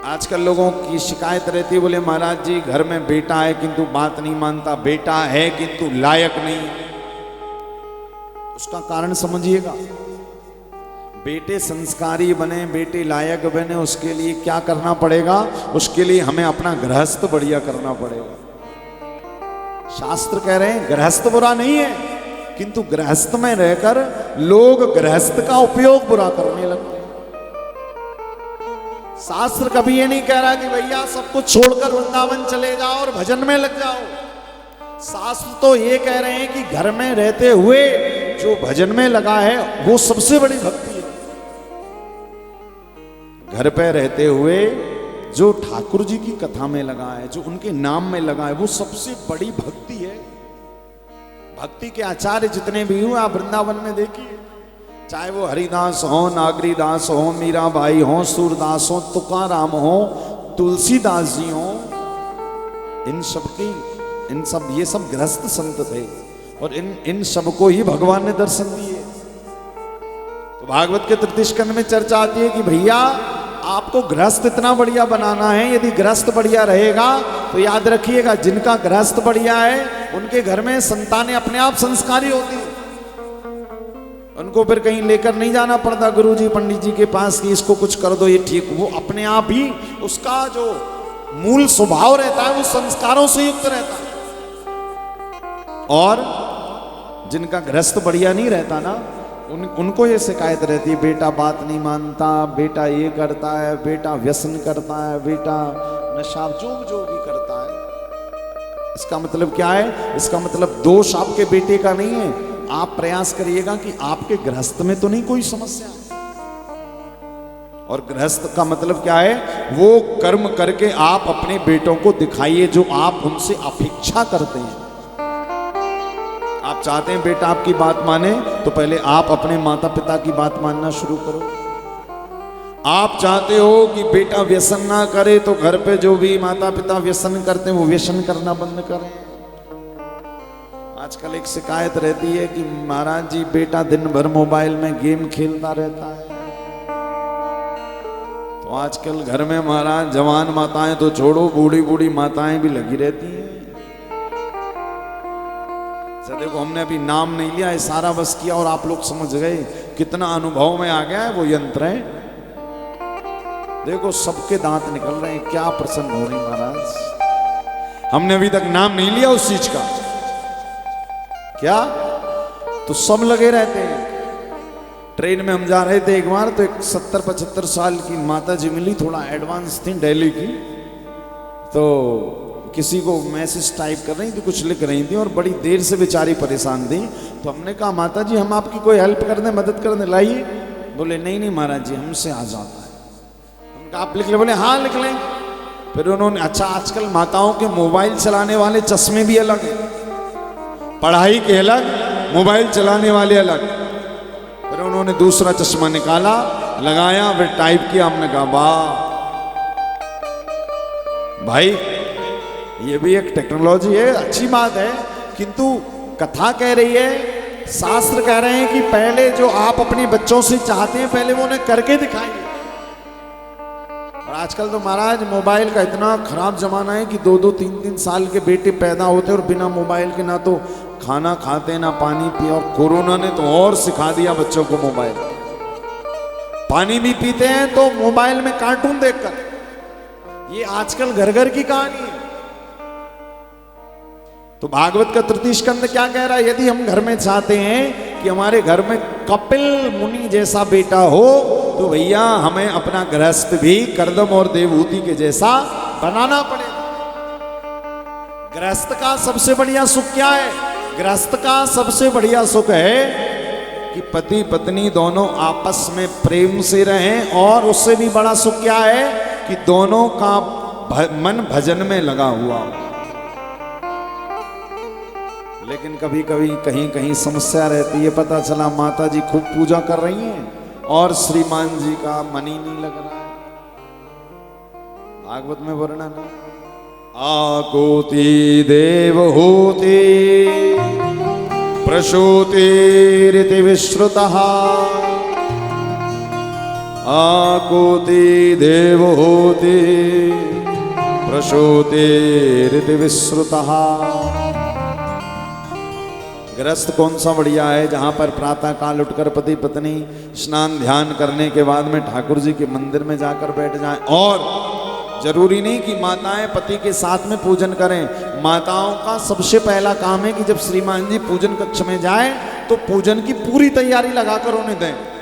आजकल लोगों की शिकायत रहती है, बोले महाराज जी घर में बेटा है किंतु बात नहीं मानता, बेटा है किंतु लायक नहीं। उसका कारण समझिएगा। बेटे संस्कारी बने, बेटे लायक बने, उसके लिए क्या करना पड़ेगा? उसके लिए हमें अपना गृहस्थ बढ़िया करना पड़ेगा। शास्त्र कह रहे हैं गृहस्थ बुरा नहीं है, किंतु गृहस्थ में रहकर लोग गृहस्थ का उपयोग बुरा करने लगते हैं। शास्त्र कभी ये नहीं कह रहा कि भैया सब कुछ छोड़कर वृंदावन चले जाओ और भजन में लग जाओ। शास्त्र तो ये कह रहे हैं कि घर में रहते हुए जो भजन में लगा है वो सबसे बड़ी भक्ति है। घर पे रहते हुए जो ठाकुर जी की कथा में लगा है, जो उनके नाम में लगा है, वो सबसे बड़ी भक्ति है। भक्ति के आचार्य जितने भी हुए आप वृंदावन में देखिए, चाहे वो हरिदास हो, नागरीदास हो, मीराबाई हो, सूरदास हो, तुकाराम हो, तुलसीदास जी हो, ये सब गृहस्थ संत थे और इन सबको ही भगवान ने दर्शन दिए। तो भागवत के तृतीय स्कंध में चर्चा आती है कि भैया आपको गृहस्थ इतना बढ़िया बनाना है। यदि गृहस्थ बढ़िया रहेगा तो याद रखिएगा, जिनका गृहस्थ बढ़िया है उनके घर में संतानें अपने आप संस्कारी होती है। उनको फिर कहीं लेकर नहीं जाना पड़ता गुरुजी पंडित जी के पास कि इसको कुछ कर दो ये ठीक। वो अपने आप ही उसका जो मूल स्वभाव रहता है वो संस्कारों से युक्त रहता है। और जिनका गृहस्थ बढ़िया नहीं रहता ना, उनको ये शिकायत रहती है, बेटा बात नहीं मानता, बेटा ये करता है, बेटा व्यसन करता है, बेटा नशा जो भी करता है। इसका मतलब क्या है? इसका मतलब दोष आपके बेटे का नहीं है। आप प्रयास करिएगा कि आपके गृहस्थ में तो नहीं कोई समस्या है। और गृहस्थ का मतलब क्या है? वो कर्म करके आप अपने बेटों को दिखाइए जो आप उनसे अपेक्षा करते हैं। आप चाहते हैं बेटा आपकी बात माने, तो पहले आप अपने माता पिता की बात मानना शुरू करो। आप चाहते हो कि बेटा व्यसन ना करे, तो घर पे जो भी माता पिता व्यसन करते हैं वो व्यसन करना बंद करें। आजकल एक शिकायत रहती है कि महाराज जी बेटा दिन भर मोबाइल में गेम खेलता रहता है। तो आजकल घर में महाराज जवान माताएं तो छोड़ो, बूढ़ी बूढ़ी माताएं भी लगी रहती हैं। देखो हमने अभी नाम नहीं लिया, इशारा बस किया और आप लोग समझ गए कितना अनुभव में आ गया है वो यंत्र है। देखो सबके दांत निकल रहे हैं, क्या प्रसन्न हो रही महाराज। हमने अभी तक नाम नहीं लिया उस चीज का, क्या तो सब लगे रहते हैं। ट्रेन में हम जा रहे थे एक बार, तो एक 70-75 साल की माता जी मिली, थोड़ा एडवांस थी दिल्ली की। तो किसी को मैसेज टाइप कर रही थी, कुछ लिख रही थी और बड़ी देर से बेचारी परेशान थी। तो हमने कहा माता जी हम आपकी कोई हेल्प कर दें, मदद कर दें, लाइए। बोले नहीं महाराज जी हमसे आ जाता है। हमने कहा आप लिख ले? बोले हाँ लिख लें। फिर उन्होंने, अच्छा आजकल माताओं के मोबाइल चलाने वाले चश्मे भी अलग है, पढ़ाई के अलग, मोबाइल चलाने वाले अलग। फिर उन्होंने दूसरा चश्मा निकाला, लगाया, फिर टाइप किया। हमने कहा वाह भाई ये भी एक टेक्नोलॉजी है, अच्छी बात है। किंतु कथा कह रही है, शास्त्र कह रहे हैं कि पहले जो आप अपने बच्चों से चाहते हैं पहले वो उन्हें करके दिखाइए। और आजकल तो महाराज मोबाइल का इतना खराब जमाना है कि 2-2, 3-3 साल के बेटे पैदा होते और बिना मोबाइल के ना तो खाना खाते ना पानी पिए। और कोरोना ने तो और सिखा दिया बच्चों को मोबाइल। पानी भी पीते हैं तो मोबाइल में कार्टून देखकर। ये आजकल घर घर की कहानी है। तो भागवत का तृतीय स्कंद क्या कह रहा है? यदि हम घर में चाहते हैं कि हमारे घर में कपिल मुनि जैसा बेटा हो, तो भैया हमें अपना गृहस्थ भी कर्दम और देवहूति के जैसा बनाना पड़ेगा। गृहस्थ का सबसे बढ़िया सुख क्या है? गृहस्थ का सबसे बढ़िया सुख है कि पति पत्नी दोनों आपस में प्रेम से रहें। और उससे भी बड़ा सुख क्या है कि दोनों का मन भजन में लगा हुआ। लेकिन कभी कभी कहीं कहीं समस्या रहती है। पता चला माता जी खूब पूजा कर रही हैं और श्रीमान जी का मन ही नहीं लग रहा है। भागवत में वर्णन है, आकोति देवहूति प्रसूति रीति विश्रुतः आकोति देवहूति प्रसूतिरिति विश्रुतः। गृहस्थ कौन सा बढ़िया है, जहां पर प्रातः काल उठकर पति पत्नी स्नान ध्यान करने के बाद में ठाकुर जी के मंदिर में जाकर बैठ जाएं। और जरूरी नहीं कि माताएं पति के साथ में पूजन करें, माताओं का सबसे पहला काम है कि जब श्रीमान जी पूजन कक्ष में जाएं तो पूजन की पूरी तैयारी लगाकर उन्हें दें।